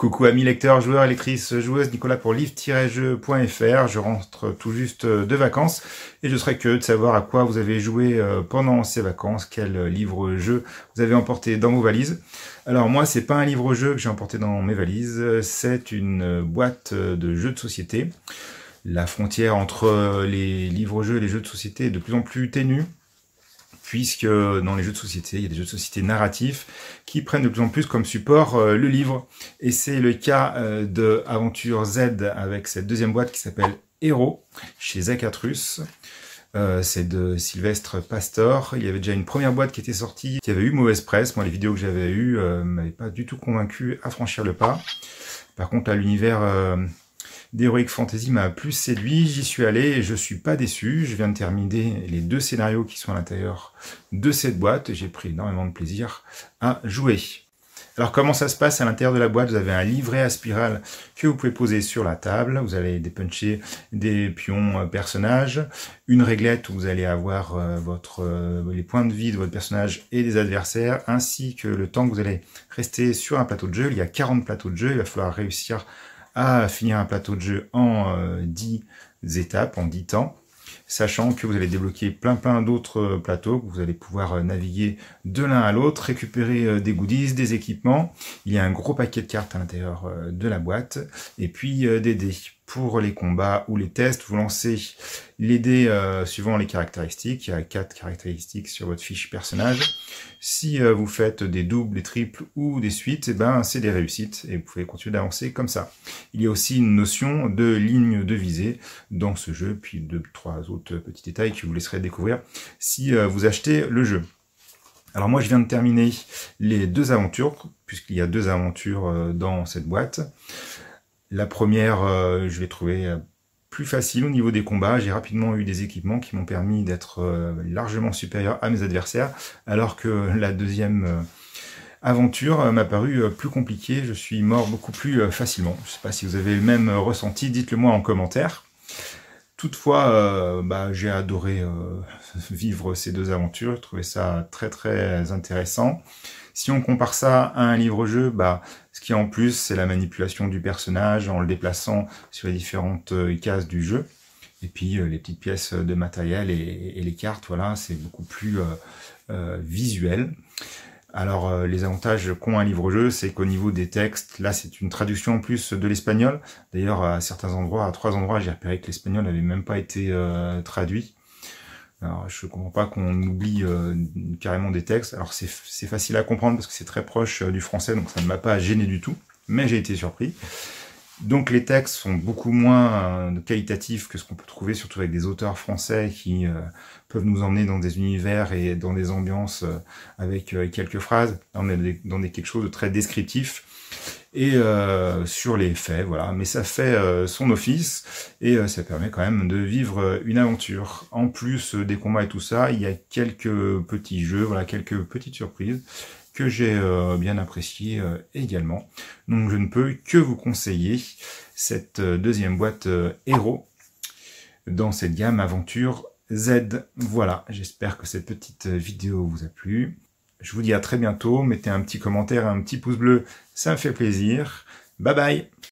Coucou amis lecteurs, joueurs, lectrices, joueuses, Nicolas pour livre-jeu.fr. Je rentre tout juste de vacances et je serais curieux de savoir à quoi vous avez joué pendant ces vacances, quel livre-jeu vous avez emporté dans vos valises. Alors moi, c'est pas un livre-jeu que j'ai emporté dans mes valises, c'est une boîte de jeux de société. La frontière entre les livres-jeux et les jeux de société est de plus en plus ténue, puisque dans les jeux de société, il y a des jeux de société narratifs qui prennent de plus en plus comme support le livre. Et c'est le cas de Aventure Z avec cette deuxième boîte qui s'appelle Héros, chez Zacatrus. C'est de Sylvestre Pastor. Il y avait déjà une première boîte qui était sortie, qui avait eu mauvaise presse. Moi, les vidéos que j'avais eues m'avaient pas du tout convaincu à franchir le pas. Par contre, là, l'univers d'Heroic Fantasy m'a plus séduit, j'y suis allé et je suis pas déçu. Je viens de terminer les 2 scénarios qui sont à l'intérieur de cette boîte et j'ai pris énormément de plaisir à jouer. Alors comment ça se passe à l'intérieur de la boîte? Vous avez un livret à spirale que vous pouvez poser sur la table, vous allez dépuncher des pions personnages, une réglette où vous allez avoir les points de vie de votre personnage et des adversaires, ainsi que le temps que vous allez rester sur un plateau de jeu. Il y a 40 plateaux de jeu, il va falloir réussir à finir un plateau de jeu en 10 étapes, en 10 temps, sachant que vous allez débloquer plein d'autres plateaux, que vous allez pouvoir naviguer de l'un à l'autre, récupérer des goodies, des équipements. Il y a un gros paquet de cartes à l'intérieur de la boîte, et puis des dés. Pour les combats ou les tests, vous lancez les dés suivant les caractéristiques. Il y a 4 caractéristiques sur votre fiche personnage. Si vous faites des doubles, des triples ou des suites, eh ben, c'est des réussites et vous pouvez continuer d'avancer comme ça. Il y a aussi une notion de ligne de visée dans ce jeu, puis 2-3 autres petits détails que vous laisserez découvrir si vous achetez le jeu. Alors moi, je viens de terminer les 2 aventures, puisqu'il y a 2 aventures dans cette boîte. La première, je l'ai trouvée plus facile au niveau des combats. J'ai rapidement eu des équipements qui m'ont permis d'être largement supérieur à mes adversaires, alors que la deuxième aventure m'a paru plus compliquée. Je suis mort beaucoup plus facilement. Je ne sais pas si vous avez le même ressenti, dites-le moi en commentaire. Toutefois, j'ai adoré vivre ces 2 aventures, je trouvais ça très intéressant. Si on compare ça à un livre-jeu, ce qui est en plus, c'est la manipulation du personnage en le déplaçant sur les différentes cases du jeu. Et puis les petites pièces de matériel et les cartes, voilà, c'est beaucoup plus visuel. Alors les avantages qu'ont un livre-jeu, c'est qu'au niveau des textes, là c'est une traduction en plus de l'espagnol. D'ailleurs à certains endroits, à 3 endroits, j'ai repéré que l'espagnol n'avait même pas été traduit. Alors je comprends pas qu'on oublie carrément des textes. Alors c'est facile à comprendre parce que c'est très proche du français, donc ça ne m'a pas gêné du tout, mais j'ai été surpris. Donc les textes sont beaucoup moins qualitatifs que ce qu'on peut trouver, surtout avec des auteurs français qui peuvent nous emmener dans des univers et dans des ambiances avec quelques phrases. Là, on est dans quelque chose de très descriptif et sur les faits, voilà. Mais ça fait son office et ça permet quand même de vivre une aventure. En plus des combats et tout ça, il y a quelques petits jeux, voilà, quelques petites surprises que j'ai bien apprécié également. Donc je ne peux que vous conseiller cette deuxième boîte Héros dans cette gamme Aventure Z. Voilà, j'espère que cette petite vidéo vous a plu. Je vous dis à très bientôt, mettez un petit commentaire, un petit pouce bleu, ça me fait plaisir. Bye bye!